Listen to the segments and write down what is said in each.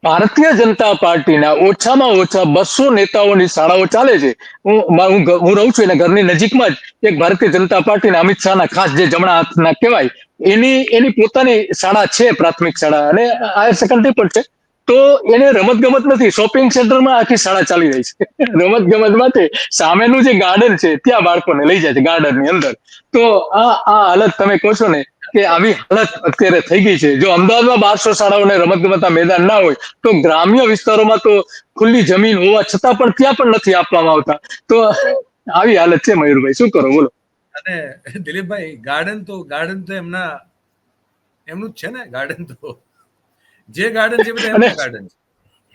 ભારતીય જનતા પાર્ટીના ઓછામાં ઓછા 200 નેતાઓની શાળાઓ ચાલે છે. હું રહું છું એના ઘરની નજીકમાં જ એક ભારતીય જનતા પાર્ટીના અમિત શાહના ખાસ જે જમણા હાથના કહેવાય એની પોતાની શાળા છે, પ્રાથમિક શાળા અને હાયર સેકન્ડરી પણ છે. તો એને રમતગમત નથી, શોપિંગ સેન્ટરમાં આખી શાળા ચાલી રહી છે. રમતગમત માટે સામેનું જે ગાર્ડન છે ત્યાં બાળકોને લઈ જાય છે, ગાર્ડનની અંદર. તો આ હાલત તમે કહો છો ને કે આવી હાલત અત્યારે થઈ ગઈ છે. જો અમદાવાદમાં 1200 શાળાઓને રમતગમતના મેદાન ના હોય તો ગ્રામ્ય વિસ્તારોમાં તો ખુલ્લી જમીન હોવા છતાં પણ ત્યાં પણ નથી આપવામાં આવતા. તો આવી હાલત છે. મયુરભાઈ, શું કરો બોલો? અને દિલીપભાઈ, ગાર્ડન તો એમનું જ છે ને. ગાર્ડન તો જે ગાર્ડન છે બધા એમના ગાર્ડન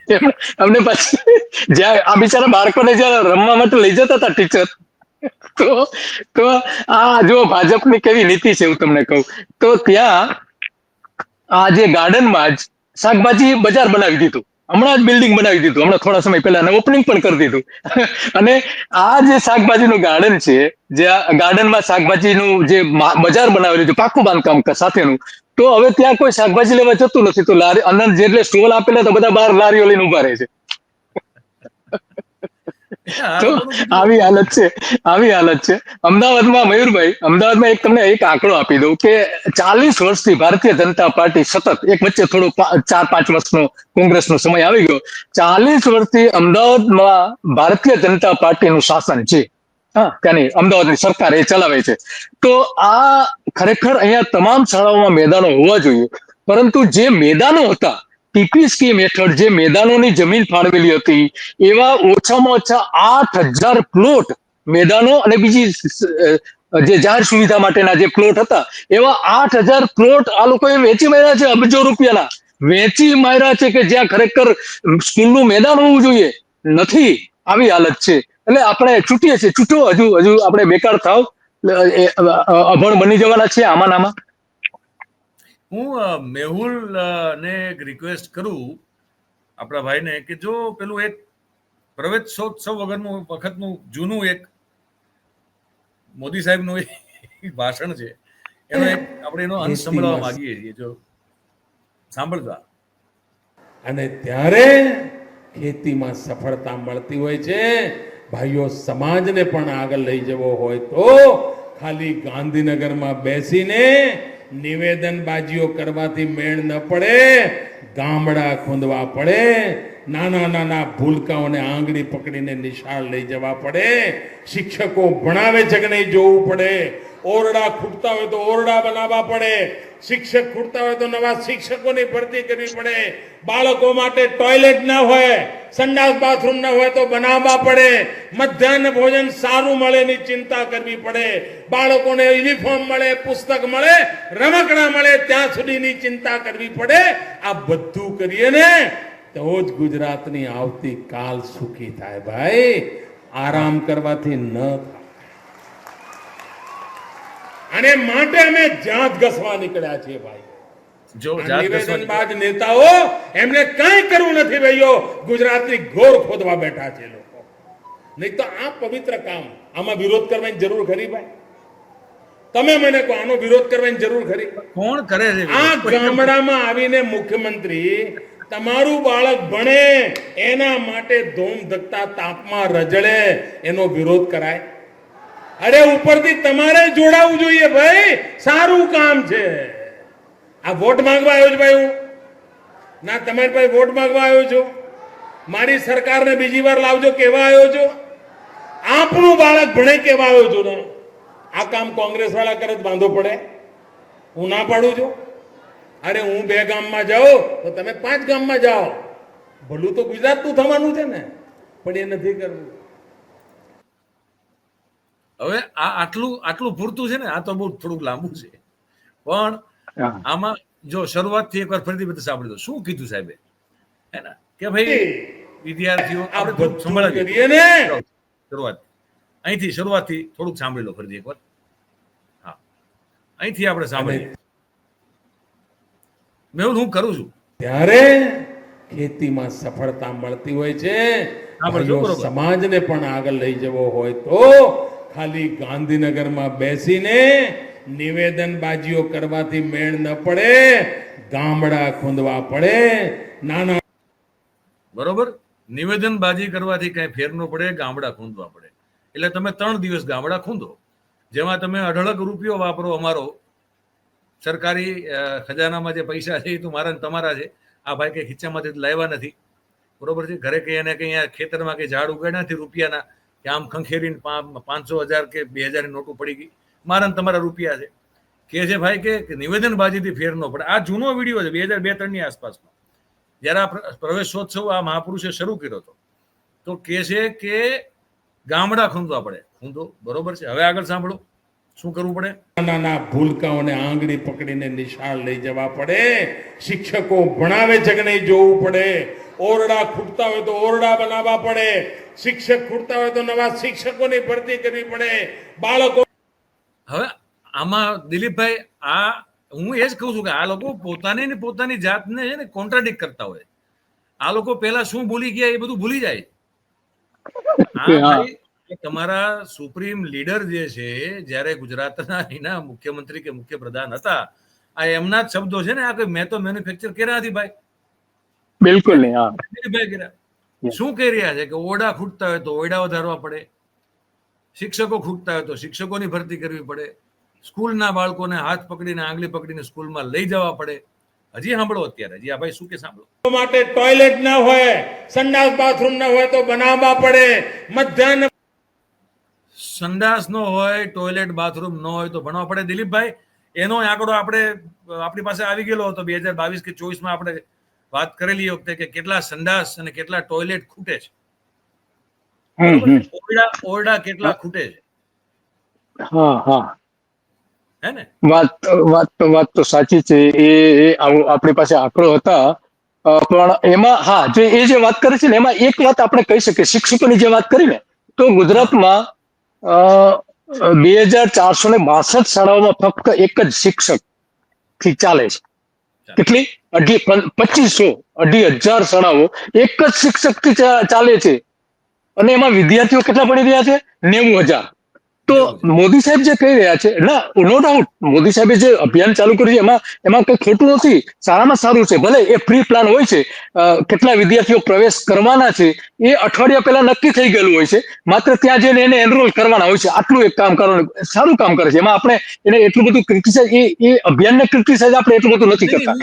છે. અમને પછી જ્યાં આ બિચારા બાળકોને જ્યાં રમવા માટે લઈ જતા હતા ટીચર, તો આ જો ભાજપની કેવી નીતિ છે હું તમને કહું તો ત્યાં આ જે ગાર્ડનમાં જ શાકભાજી બજાર બનાવી દીધું. હમણાં જ બિલ્ડિંગ બનાવી દીધું, હમણાં થોડા સમય પહેલા ઓપનિંગ પણ કરી દીધું. અને આ જે શાકભાજીનું ગાર્ડન છે, જે ગાર્ડનમાં શાકભાજીનું જે બજાર બનાવેલું છે પાકું બાંધકામ સાથેનું, તો હવે ત્યાં કોઈ શાકભાજી લેવા જતું નથી. તો લારી અંદર જેટલે સ્ટોલ આપેલા તો બધા બહાર લારીઓ લઈને ઉભા રહે છે. તો આવી હાલત છે અમદાવાદમાં. મયુરભાઈ, અમદાવાદમાં તમને એક આંકડો આપી દઉં કે 40 વર્ષથી ભારતીય જનતા પાર્ટી સતત, એક વચ્ચે થોડો 4-5 વર્ષનો કોંગ્રેસનો સમય આવી ગયો, 40 વર્ષથી અમદાવાદમાં ભારતીય જનતા પાર્ટીનું શાસન છે. હા, ત્યાંની અમદાવાદની સરકાર એ ચલાવે છે. તો આ ખરેખર અહીંયા તમામ શાળાઓમાં મેદાનો હોવા જોઈએ, પરંતુ જે મેદાનો હતા ટીપી સ્કીમ હેઠળ જે મેદાનોની જમીન ફાળવેલી હતી એવા ઓછામાં ઓછા 8000 પ્લોટ મેદાનો અને બીજી જે જાહેર સુવિધા માટેના જે પ્લોટ હતા એવા 8000 પ્લોટ આ લોકોએ વેચી માર્યા છે. અબજો રૂપિયાના વેચી માર્યા છે કે જ્યાં ખરેખર સ્કૂલનું મેદાન હોવું જોઈએ નથી. આવી હાલત છે. એટલે આપણે છૂટીએ છીએ, છૂટો હજુ આપણે બેકાર થાવ, અભણ બની જવાના છીએ આમાં નામાં. હું મેહુલ ને એક રિક્વેસ્ટ કરું આપણા ભાઈને કે જો પેલું એક પ્રવેશોત્સવ વગરનું વખતનું જૂનું એક મોદી સાહેબનું એક ભાષણ છે, એનો એક આપણે એનો અંશ સંભળાવવા માંગીએ છીએ, જો સાંભળતા. અને ત્યારે ખેતીમાં સફળતા મળતી હોય છે. ભાઈઓ, સમાજને પણ આગળ લઈ જવો હોય તો ખાલી ગાંધીનગરમાં બેસીને નિવેદનબાજીઓ કરવાથી મેળ ન પડે, ગામડા ખોદવા પડે, નાના નાના ભૂલકાઓને આંગળી પકડીને નિશાળ લઈ જવા પડે, શિક્ષકો ભણાવે છે કે નહીં જોવું પડે, ઓરડા ખૂટતા હોય તો ઓરડા બનાવવા પડે, શિક્ષક ખૂટતા હોય તો નવા શિક્ષકોની ભરતી કરવી પડે, બાળકો માટે ટોયલેટ ના હોય, સંડાસ બાથરૂમ ના હોય તો બનાવવા પડે, મધ્યાહન ભોજન સારું મળે એની ચિંતા કરવી પડે, બાળકોને યુનિફોર્મ મળે, પુસ્તક મળે, રમકડા મળે ત્યાં સુધીની ચિંતા કરવી પડે. આ બધું કરીએ ને તો જ ગુજરાતની આવતી કાલ સુખી થાય. ભાઈ, આરામ કરવાથી ન થાય. અને માટે અમે જાત ઘસવા નીકળ્યા છીએ ભાઈ. જો નિવેદનબાજ નેતાઓ, એમને કઈ કરવું નથી ભાઈઓ, ગુજરાતની ઘોર ખોદવા બેઠા છે લોકો. નહીં તો આ પવિત્ર કામ, આમાં વિરોધ કરવાની જરૂર ખરી ભાઈ? તમે મને કહો, આનો વિરોધ કરવાની જરૂર ખરી? કોણ કરે છે? આ ગામડામાં આવીને મુખ્યમંત્રી તમારું બાળક ભણે એના માટે ધૂમ ધકતા તાપમાં રજળે, એનો વિરોધ કરાય? અરે ઉપરથી તમારે જોડાવું જોઈએ ભાઈ, સારું કામ છે. આ વોટ માંગવા આવ્યો છું ભાઈ, હું ના તમારી પાસે વોટ માંગવા આવ્યો છું? મારી સરકારને બીજી વાર લાવજો કેવા આવ્યો છો? આપણું બાળક ભણે કેવા આવ્યો છું ને? આ કામ કોંગ્રેસ વાળા કરે બાંધો પડે? હું ના પાડું છું? અરે હું 2 ગામમાં જાઉં તો તમે 5 ગામમાં જાઓ. ભલું તો ગુજરાતનું થવાનું છે ને, પણ એ નથી કરવું. હવે આ આટલું પૂરતું છે ને. આ તો બહુ થોડુંક લાંબુ છે, પણ આમાં જો શરૂઆતથી એકવાર ફરીથી બધું સાંભળી દો શું કીધું સાહેબે, હે ને, કે ભાઈ વિદ્યાર્થીઓ આપણે સંભળાવીએ ને શરૂઆતથી થોડુંક સાંભળી લો ફરીથી એકવાર. હા, અહીંથી આપણે સાંભળીએ. મેહુલ, હું કરું છું ત્યારે ખેતીમાં સફળતા મળતી હોય છે. સમાજને પણ આગળ લઈ જવો હોય તો ખાલી ગાંધીનગરમાં બેસીને નિવેદનબાજીઓ કરવાથી મેળ ન પડે, ગામડા ખોદવા પડે, નાના બરોબર, નિવેદનબાજી કરવાથી કઈ ફેર ન પડે, ગામડા ખૂંદવા પડે. એટલે તમે 3 દિવસ ગામડા ખૂંદો, જેમાં તમે અઢળક રૂપિયો વાપરો. અમારો સરકારી ખજાનામાં જે પૈસા છે એ તો મારા ને તમારા છે. આ ભાઈ કઈ ખીચામાંથી લાવ્યા નથી, બરોબર છે. ઘરે કઈ એને કઈ ખેતરમાં કઈ ઝાડ ઉગાડ્યા નથી રૂપિયાના, કે આમ ખંખેરીને 500, 1000 કે 2000 ની નોટો પડી ગઈ. મારા ને તમારા રૂપિયા છે. કે છે ભાઈ કે નિવેદનબાજીથી ફેર ન પડે. આ જૂનો વિડીયો છે 2002-3 ની આસપાસનો, જયારે આ પ્રવેશોત્સવ આ મહાપુરુષે શરૂ કર્યો હતો. તો કે છે કે ગામડા ખૂંદવા પડે. ખૂંદો, બરોબર છે. હવે આગળ સાંભળો શું કરવું પડે. નાના ભૂલકાઓને આંગળી પકડીને નિશાળ લઈ જવા પડે. શિક્ષકો ભણાવે છે કે નહીં જોવું પડે. ઓરડા ખૂટતા હોય તો ઓરડા બનાવવા પડે. શિક્ષક ખૂટતા હોય તો નવા શિક્ષકોની ભરતી કરવી પડે. બાળકો હવે આમાં દિલીપભાઈ, આ હું એ જ કહું છું કે આ લોકો પોતાની જાતને છે ને કોન્ટ્રાડિક્ટ કરતા હોય. આ લોકો પેલા શું ભૂલી ગયા એ બધું ભૂલી જાય. તમારા સુપ્રીમ લીડર જે છે, જ્યારે ગુજરાતના એના મુખ્યમંત્રી કે મુખ્યપ્રધાન હતા, આ એમના જ શબ્દો છે ને. આ કોઈ મેં તો મેન્યુફેક્ચર કર્યા નથી ભાઈ, બિલકુલ નહીં. શું કહી રહ્યા છે કે ઓરડા ખૂટતા હોય તો ઓરડા વધારવા પડે, શિક્ષકો ખૂટતા હોય તો શિક્ષકોની ભરતી કરવી પડે, સ્કૂલના બાળકોને હાથ પકડીને આંગળી પકડીને સ્કૂલમાં લઈ જવા પડે. હજી સાંભળો અત્યારે, હજી આ ભાઈ શું કે સાંભળો. માટે ટોયલેટ ના હોય, સંડાસ બાથરૂમ ના હોય તો બનાવવા પડે. મધ્યાહન સંડાસ નો હોય, ટોયલેટ બાથરૂમ ન હોય તો ભણવા પડે. દિલીપભાઈ, એનો આંકડો આપણી પાસે આવી ગયેલો હતો 2022 કે 24 માં. આપણે વાત કરેલી વખતે કે કેટલા સંડાસ અને કેટલા ટોયલેટ ખૂટે છે, ઓરડા કેટલા ખૂટે છે. હે ને? વાત તો સાચી છે. એ આપણી પાસે આંકડો હતા, પણ એમાં જે વાત કરે છે ને, એમાં એક વાત આપણે કહી શકીએ. શિક્ષકોની જે વાત કરી ને, તો ગુજરાતમાં 2462 શાળાઓમાં ફક્ત એક જ શિક્ષક થી ચાલે છે. કેટલી? 2500 શાળાઓ એક જ શિક્ષક થી ચાલે છે. અને એમાં વિદ્યાર્થીઓ કેટલા ભણી રહ્યા છે? 90,000. તો મોદી સાહેબ જે કહી રહ્યા છે, નો ડાઉટ, મોદી સાહેબે જે અભિયાન ચાલુ કર્યું છે એમાં કઈ ખોટું નથી. સારામાં સારું છે. ભલે એ પ્રી પ્લાન હોય છે, કેટલા વિદ્યાર્થીઓ પ્રવેશ કરવાના છે એ અઠવાડિયા પહેલા નક્કી થઈ ગયેલું હોય છે. માત્ર ત્યાં જઈને એને એનરોલ કરવાના હોય છે. આટલું એક કામ કરવાનું, સારું કામ કરે છે. એમાં આપણે એને એટલું બધું ક્રિટિસાઇઝ, એ અભિયાનને ક્રિટિસાઇઝ આપણે એટલું બધું નથી કરતા.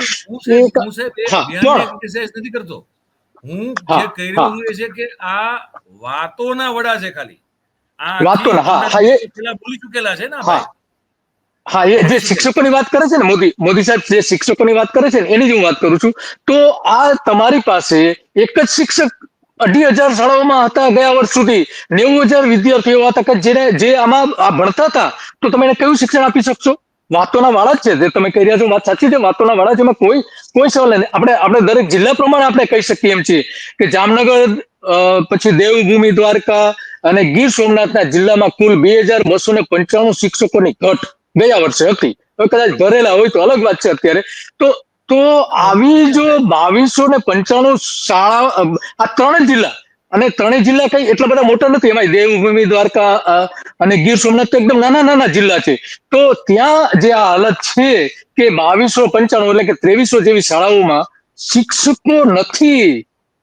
નથી કરતો. હું જે કહી રહ્યો છું એ છે કે આ વાતોના વડા છે ખાલી. ભૂલી ચૂકેલા છે ને. એ જે શિક્ષકોની વાત કરે છે ને, મોદી સાહેબ જે શિક્ષકોની વાત કરે છે ને, એની જ હું વાત કરું છું. તો આ તમારી પાસે એક જ શિક્ષક 2,500 શાળાઓમાં હતા ગયા વર્ષ સુધી. 90,000 વિદ્યાર્થીઓ હતા કે જે આમાં ભણતા હતા. તો તમે એને કયું શિક્ષણ આપી શકશો? વાતોના વાળા જ છે જે તમે કહી રહ્યા છો. વાત સાચી છે, વાતોના વાળા છે, એમાં કોઈ સવાલ નથી. આપણે દરેક જિલ્લા પ્રમાણે આપણે કહી શકીએ એમ છીએ કે જામનગર, પછી દેવભૂમિ દ્વારકા અને ગીર સોમનાથના જિલ્લામાં કુલ 2,295 શિક્ષકોની ઘટ ગયા વર્ષે હતી. કદાચ ભરેલા હોય તો અલગ વાત છે અત્યારે. તો આવી જો 2,295 શાળા, આ 3 જિલ્લા, અને 3 જિલ્લા કઈ એટલા બધા મોટા નથી. એમાં દેવભૂમિ દ્વારકા અને ગીર સોમનાથ તો એકદમ નાના જિલ્લા છે. તો ત્યાં જે આ હાલત છે કે 2,295 એટલે કે 2300 જેવી શાળાઓમાં શિક્ષકો નથી.